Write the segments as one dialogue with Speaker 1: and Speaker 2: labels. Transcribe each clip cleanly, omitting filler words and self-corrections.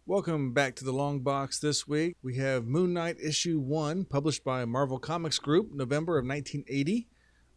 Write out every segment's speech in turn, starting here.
Speaker 1: Welcome back to the Long Box. This week we have Moon Knight issue 1, published by Marvel Comics Group, November of 1980,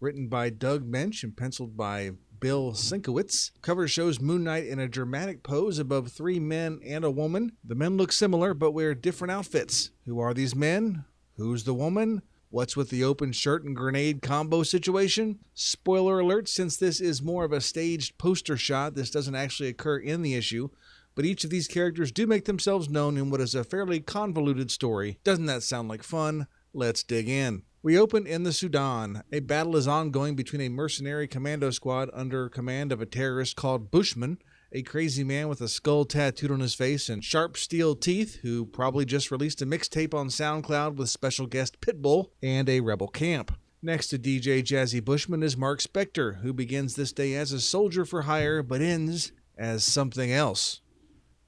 Speaker 1: written by Doug Mensch and penciled by Bill Sienkiewicz. Cover shows Moon Knight in a dramatic pose above 3 men and a woman. The men look similar but wear different outfits. Who are these men? Who's the woman? What's with the open shirt and grenade combo situation? Spoiler alert, since this is more of a staged poster shot, this doesn't actually occur in the issue. But each of these characters do make themselves known in what is a fairly convoluted story. Doesn't that sound like fun? Let's dig in. We open in the Sudan. A battle is ongoing between a mercenary commando squad under command of a terrorist called Bushman, a crazy man with a skull tattooed on his face and sharp steel teeth who probably just released a mixtape on SoundCloud with special guest Pitbull, and a rebel camp. Next to DJ Jazzy Bushman is Mark Spector, who begins this day as a soldier for hire but ends as something else.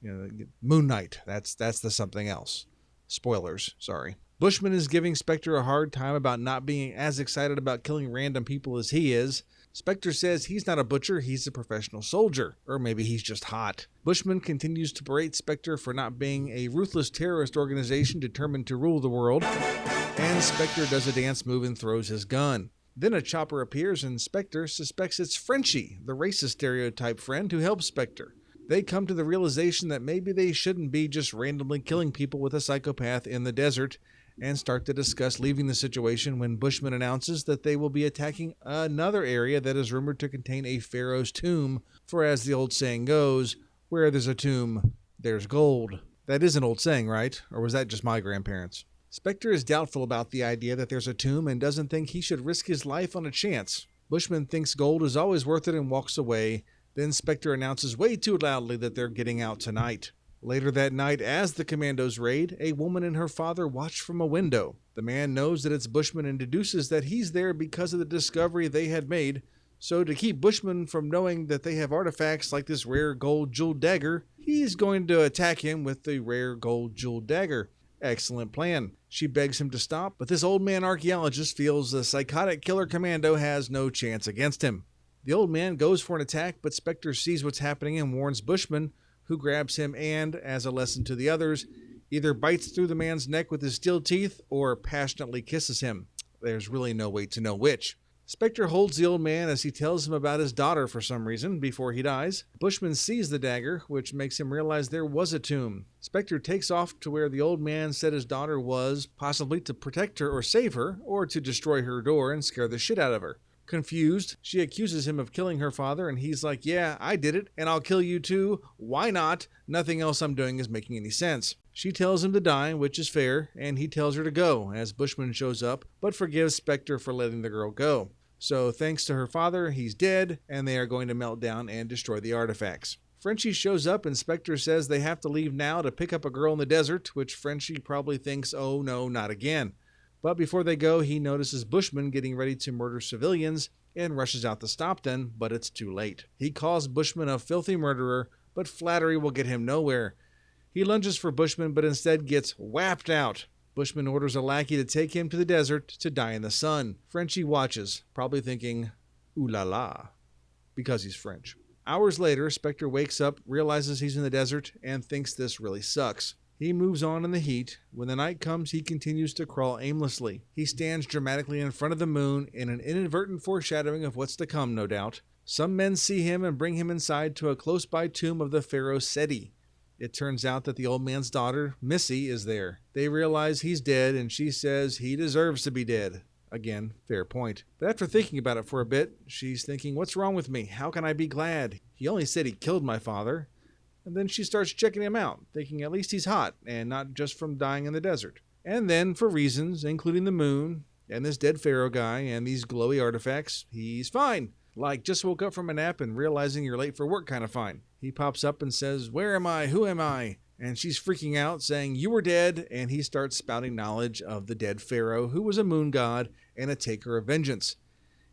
Speaker 1: Moon Knight, that's the something else. Spoilers, sorry. Bushman is giving Spector a hard time about not being as excited about killing random people as he is. Spector says he's not a butcher, he's a professional soldier. Or maybe he's just hot. Bushman continues to berate Spector for not being a ruthless terrorist organization determined to rule the world. And Spector does a dance move and throws his gun. Then a chopper appears and Spector suspects it's Frenchie, the racist stereotype friend who helps Spector. They come to the realization that maybe they shouldn't be just randomly killing people with a psychopath in the desert, and start to discuss leaving the situation when Bushman announces that they will be attacking another area that is rumored to contain a pharaoh's tomb, for as the old saying goes, where there's a tomb, there's gold. That is an old saying, right? Or was that just my grandparents? Spector is doubtful about the idea that there's a tomb and doesn't think he should risk his life on a chance. Bushman thinks gold is always worth it and walks away. Then Spector announces way too loudly that they're getting out tonight. Later that night, as the commandos raid, a woman and her father watch from a window. The man knows that it's Bushman and deduces that he's there because of the discovery they had made. So to keep Bushman from knowing that they have artifacts like this rare gold jeweled dagger, he's going to attack him with the rare gold jeweled dagger. Excellent plan. She begs him to stop, but this old man archaeologist feels the psychotic killer commando has no chance against him. The old man goes for an attack, but Spector sees what's happening and warns Bushman, who grabs him and, as a lesson to the others, either bites through the man's neck with his steel teeth or passionately kisses him. There's really no way to know which. Spector holds the old man as he tells him about his daughter for some reason before he dies. Bushman sees the dagger, which makes him realize there was a tomb. Spector takes off to where the old man said his daughter was, possibly to protect her or save her, or to destroy her door and scare the shit out of her. Confused, she accuses him of killing her father, and he's like, yeah, I did it, and I'll kill you too. Why not? Nothing else I'm doing is making any sense. She tells him to die, which is fair, and he tells her to go, as Bushman shows up, but forgives Spector for letting the girl go. So thanks to her father, he's dead, and they are going to melt down and destroy the artifacts. Frenchie shows up, and Spector says they have to leave now to pick up a girl in the desert, which Frenchie probably thinks, oh no, not again. But before they go, he notices Bushman getting ready to murder civilians and rushes out to stop them, but it's too late. He calls Bushman a filthy murderer, but flattery will get him nowhere. He lunges for Bushman, but instead gets whapped out. Bushman orders a lackey to take him to the desert to die in the sun. Frenchie watches, probably thinking, ooh la la, because he's French. Hours later, Spector wakes up, realizes he's in the desert, and thinks this really sucks. He moves on in the heat. When the night comes, he continues to crawl aimlessly. He stands dramatically in front of the moon in an inadvertent foreshadowing of what's to come, no doubt. Some men see him and bring him inside to a close-by tomb of the pharaoh Seti. It turns out that the old man's daughter, Missy, is there. They realize he's dead, and she says he deserves to be dead. Again, fair point. But after thinking about it for a bit, she's thinking, what's wrong with me? How can I be glad? He only said he killed my father. And then she starts checking him out, thinking at least he's hot, and not just from dying in the desert. And then, for reasons, including the moon, and this dead pharaoh guy, and these glowy artifacts, he's fine. Like, just woke up from a nap and realizing you're late for work kind of fine. He pops up and says, where am I? Who am I? And she's freaking out, saying, you were dead, and he starts spouting knowledge of the dead pharaoh, who was a moon god and a taker of vengeance.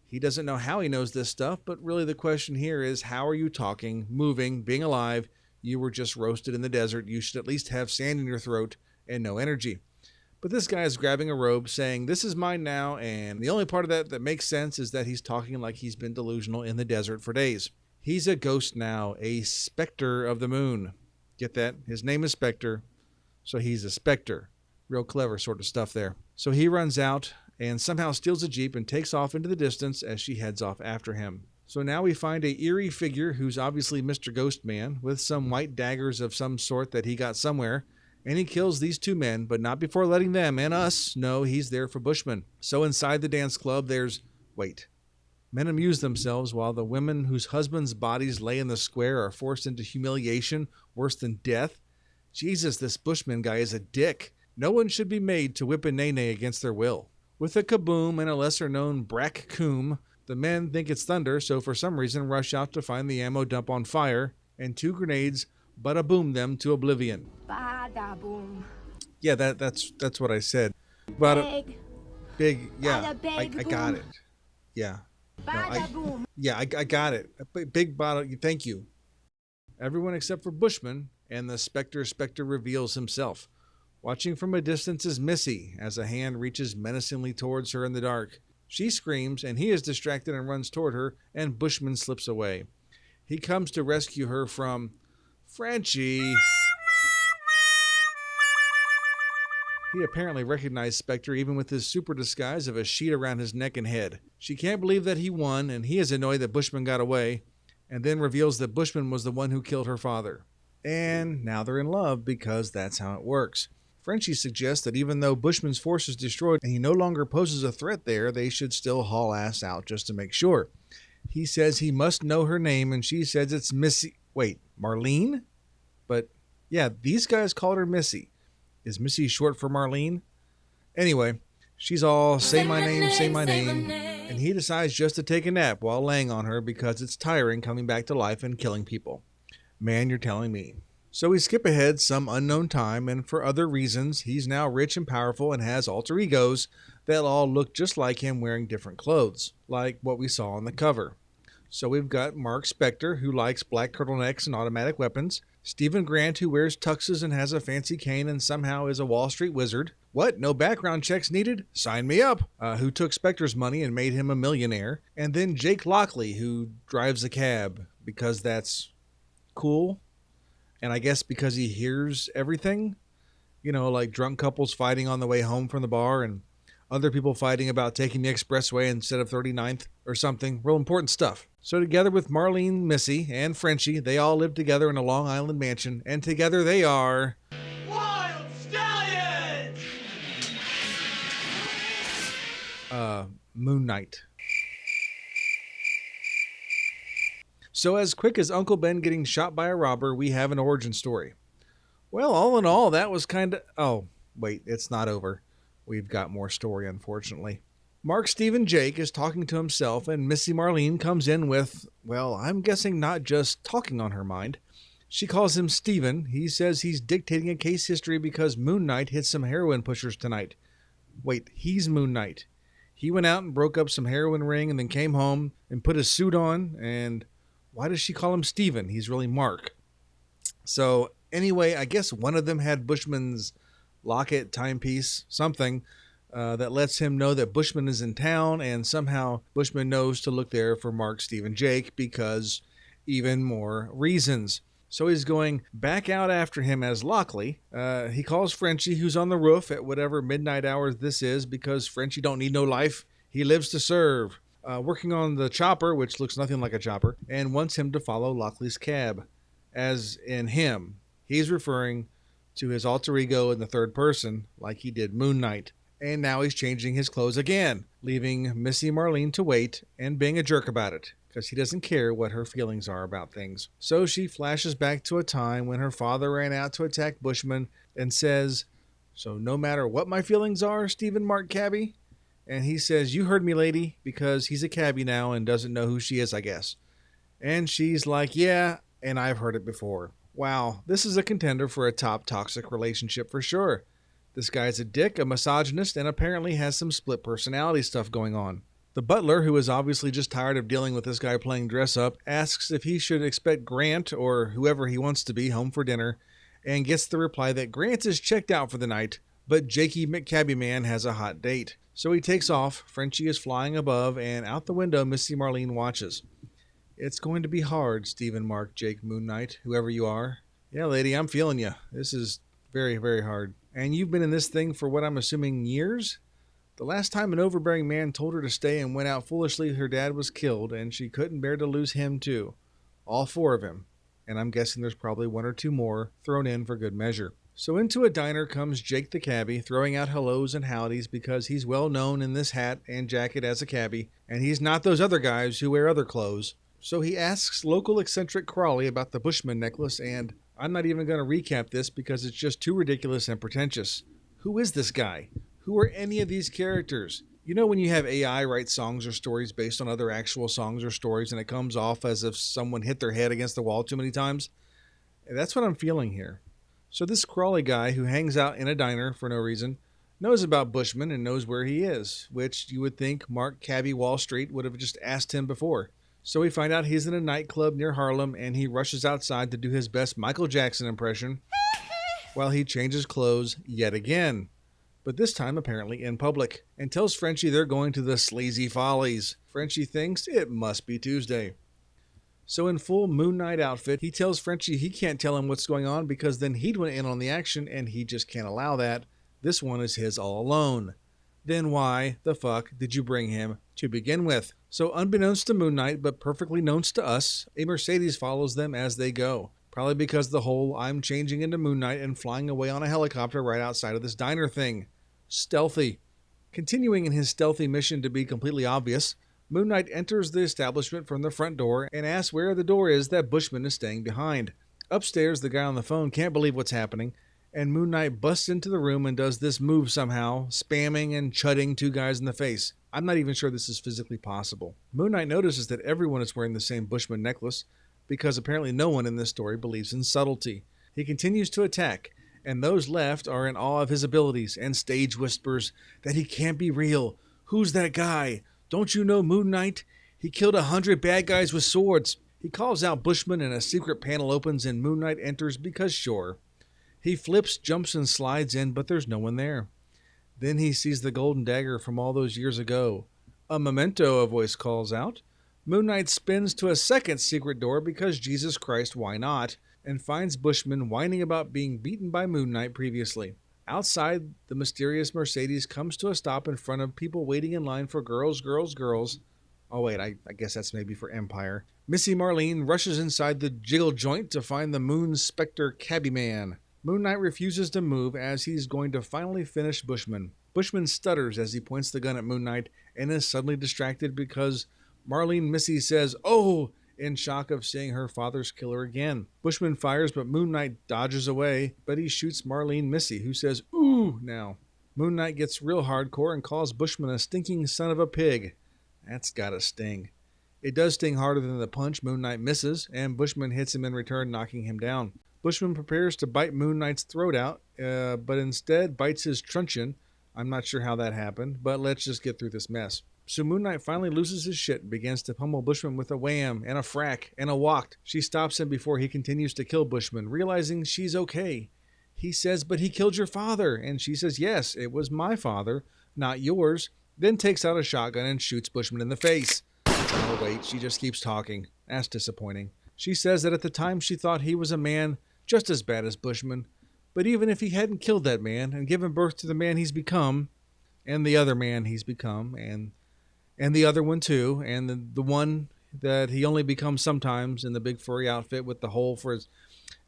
Speaker 1: He doesn't know how he knows this stuff, but really the question here is, how are you talking, moving, being alive? You were just roasted in the desert. You should at least have sand in your throat and no energy. But this guy is grabbing a robe saying, this is mine now, and the only part of that makes sense is that he's talking like he's been delusional in the desert for days. He's a ghost now, a specter of the moon. Get that? His name is Spectre, so he's a Spectre. Real clever sort of stuff there. So he runs out and somehow steals a Jeep and takes off into the distance as she heads off after him. So now we find a eerie figure who's obviously Mr. Ghostman with some white daggers of some sort that he got somewhere, and he kills these two men, but not before letting them and us know he's there for Bushman. So inside the dance club, men amuse themselves while the women whose husbands' bodies lay in the square are forced into humiliation worse than death. Jesus, this Bushman guy is a dick. No one should be made to whip a nene against their will. With a kaboom and a lesser-known brack coom, the men think it's thunder, so for some reason rush out to find the ammo dump on fire, and 2 grenades bada-boom them to oblivion.
Speaker 2: Bada-boom.
Speaker 1: Yeah, that's what I said. Big, yeah, I got it. Yeah.
Speaker 2: Bada-boom.
Speaker 1: I got it. Big bada, thank you. Everyone except for Bushman, and the Spectre reveals himself. Watching from a distance is Missy, as a hand reaches menacingly towards her in the dark. She screams, and he is distracted and runs toward her, and Bushman slips away. He comes to rescue her from Frenchie. He apparently recognized Spectre even with his super disguise of a sheet around his neck and head. She can't believe that he won, and he is annoyed that Bushman got away, and then reveals that Bushman was the one who killed her father. And now they're in love because that's how it works. Frenchie suggests that even though Bushman's force is destroyed and he no longer poses a threat there, they should still haul ass out just to make sure. He says he must know her name, and she says it's Missy. Wait, Marlene? But yeah, these guys called her Missy. Is Missy short for Marlene? Anyway, she's all, say my name, and he decides just to take a nap while laying on her because it's tiring coming back to life and killing people. Man, you're telling me. So we skip ahead some unknown time, and for other reasons, he's now rich and powerful and has alter egos that all look just like him wearing different clothes, like what we saw on the cover. So we've got Mark Spector, who likes black turtlenecks and automatic weapons, Stephen Grant, who wears tuxes and has a fancy cane and somehow is a Wall Street wizard. What? No background checks needed? Sign me up! Who took Spector's money and made him a millionaire. And then Jake Lockley, who drives a cab, because that's cool. And I guess because he hears everything, like drunk couples fighting on the way home from the bar and other people fighting about taking the expressway instead of 39th or something. Real important stuff. So together with Marlene, Missy, and Frenchie, they all live together in a Long Island mansion, and together they are...
Speaker 3: Wild Stallions!
Speaker 1: Moon Knight. So as quick as Uncle Ben getting shot by a robber, we have an origin story. Well, all in all, that was kind of... Oh, wait, it's not over. We've got more story, unfortunately. Mark Stephen Jake is talking to himself, and Missy Marlene comes in with, well, I'm guessing not just talking on her mind. She calls him Steven. He says he's dictating a case history because Moon Knight hit some heroin pushers tonight. Wait, he's Moon Knight. He went out and broke up some heroin ring and then came home and put his suit on, and... Why does she call him Steven? He's really Mark. So anyway, I guess one of them had Bushman's locket, timepiece, something that lets him know that Bushman is in town, and somehow Bushman knows to look there for Mark Stephen Jake because even more reasons. So he's going back out after him as Lockley. He calls Frenchie, who's on the roof at whatever midnight hour this is, because Frenchie don't need no life. He lives to serve. Working on the chopper, which looks nothing like a chopper, and wants him to follow Lockley's cab. As in him, he's referring to his alter ego in the third person, like he did Moon Knight. And now he's changing his clothes again, leaving Missy Marlene to wait and being a jerk about it, because he doesn't care what her feelings are about things. So she flashes back to a time when her father ran out to attack Bushman and says, "So no matter what my feelings are, Stephen Mark Cabby?" And he says, "You heard me, lady," because he's a cabbie now and doesn't know who she is, I guess. And she's like, "Yeah, and I've heard it before." Wow, this is a contender for a top toxic relationship for sure. This guy's a dick, a misogynist, and apparently has some split personality stuff going on. The butler, who is obviously just tired of dealing with this guy playing dress up, asks if he should expect Grant, or whoever he wants to be, home for dinner, and gets the reply that Grant is checked out for the night, but Jakey McCabbyman has a hot date. So he takes off, Frenchie is flying above, and out the window Missy Marlene watches. It's going to be hard, Stephen Mark Jake Moon Knight, whoever you are. Yeah, lady, I'm feeling you. This is very, very hard. And you've been in this thing for what I'm assuming years? The last time an overbearing man told her to stay and went out foolishly, her dad was killed, and she couldn't bear to lose him, too. All four of him. And I'm guessing there's probably one or two more thrown in for good measure. So into a diner comes Jake the cabbie, throwing out hellos and howdies because he's well known in this hat and jacket as a cabbie, and he's not those other guys who wear other clothes. So he asks local eccentric Crawley about the Bushman necklace, and I'm not even going to recap this because it's just too ridiculous and pretentious. Who is this guy? Who are any of these characters? You know when you have AI write songs or stories based on other actual songs or stories and it comes off as if someone hit their head against the wall too many times? That's what I'm feeling here. So this Crawley guy who hangs out in a diner for no reason knows about Bushman and knows where he is, which you would think Mark Cabby Wall Street would have just asked him before. So we find out he's in a nightclub near Harlem and he rushes outside to do his best Michael Jackson impression while he changes clothes yet again. But this time apparently in public, and tells Frenchie they're going to the Sleazy Follies. Frenchie thinks it must be Tuesday. So in full Moon Knight outfit, he tells Frenchie he can't tell him what's going on because then he'd went in on the action and he just can't allow that. This one is his all alone. Then why the fuck did you bring him to begin with? So unbeknownst to Moon Knight, but perfectly known to us, a Mercedes follows them as they go. Probably because the whole I'm changing into Moon Knight and flying away on a helicopter right outside of this diner thing. Stealthy. Continuing in his stealthy mission to be completely obvious, Moon Knight enters the establishment from the front door and asks where the door is that Bushman is staying behind. Upstairs, the guy on the phone can't believe what's happening, and Moon Knight busts into the room and does this move somehow, spamming and chudding two guys in the face. I'm not even sure this is physically possible. Moon Knight notices that everyone is wearing the same Bushman necklace, because apparently no one in this story believes in subtlety. He continues to attack, and those left are in awe of his abilities, and stage whispers that he can't be real. Who's that guy? Don't you know Moon Knight? He killed 100 bad guys with swords. He calls out Bushman and a secret panel opens and Moon Knight enters because sure. He flips, jumps, and slides in, but there's no one there. Then he sees the golden dagger from all those years ago. A memento, a voice calls out. Moon Knight spins to a second secret door because Jesus Christ, why not? And finds Bushman whining about being beaten by Moon Knight previously. Outside, the mysterious Mercedes comes to a stop in front of people waiting in line for girls. Oh wait, I guess that's maybe for Empire. Missy Marlene rushes inside the jiggle joint to find the Moon Spectre Cabby Man. Moon Knight refuses to move as he's going to finally finish Bushman. Bushman stutters as he points the gun at Moon Knight and is suddenly distracted because Marlene Missy says, "Oh!" in shock of seeing her father's killer again. Bushman fires, but Moon Knight dodges away, but he shoots Marlene Missy, who says, "Ooh!" now. Moon Knight gets real hardcore and calls Bushman a stinking son of a pig. That's gotta sting. It does sting harder than the punch. Moon Knight misses, and Bushman hits him in return, knocking him down. Bushman prepares to bite Moon Knight's throat out, but instead bites his truncheon. I'm not sure how that happened, but let's just get through this mess. So Moon Knight finally loses his shit and begins to pummel Bushman with a wham and a frack and a walk. She stops him before he continues to kill Bushman, realizing she's okay. He says, "But he killed your father." And she says, "Yes, it was my father, not yours." Then takes out a shotgun and shoots Bushman in the face. Oh wait, she just keeps talking. That's disappointing. She says that at the time she thought he was a man just as bad as Bushman. But even if he hadn't killed that man and given birth to the man he's become, and the other man he's become, and the other one too, and the one that he only becomes sometimes in the big furry outfit with the hole for his...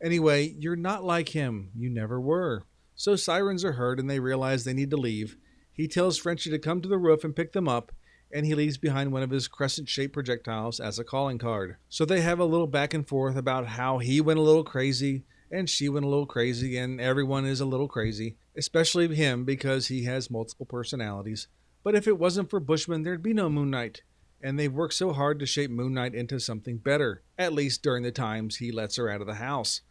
Speaker 1: Anyway, you're not like him. You never were. So sirens are heard and they realize they need to leave. He tells Frenchie to come to the roof and pick them up, and he leaves behind one of his crescent-shaped projectiles as a calling card. So they have a little back and forth about how he went a little crazy, and she went a little crazy, and everyone is a little crazy, especially him because he has multiple personalities. But if it wasn't for Bushman, there'd be no Moon Knight. And they've worked so hard to shape Moon Knight into something better, at least during the times he lets her out of the house,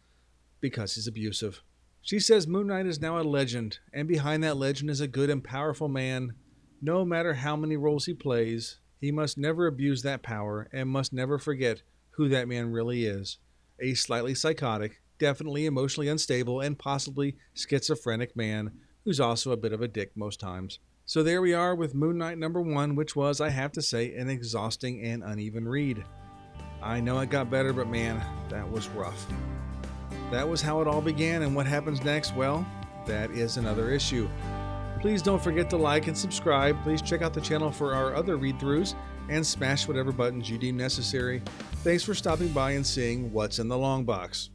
Speaker 1: because he's abusive. She says Moon Knight is now a legend, and behind that legend is a good and powerful man. No matter how many roles he plays, he must never abuse that power and must never forget who that man really is. A slightly psychotic, definitely emotionally unstable, and possibly schizophrenic man who's also a bit of a dick most times. So there we are with Moon Knight #1, which was, I have to say, an exhausting and uneven read. I know it got better, but man, that was rough. That was how it all began, and what happens next, well, that is another issue. Please don't forget to like and subscribe. Please check out the channel for our other read-throughs and smash whatever buttons you deem necessary. Thanks for stopping by and seeing what's in the long box.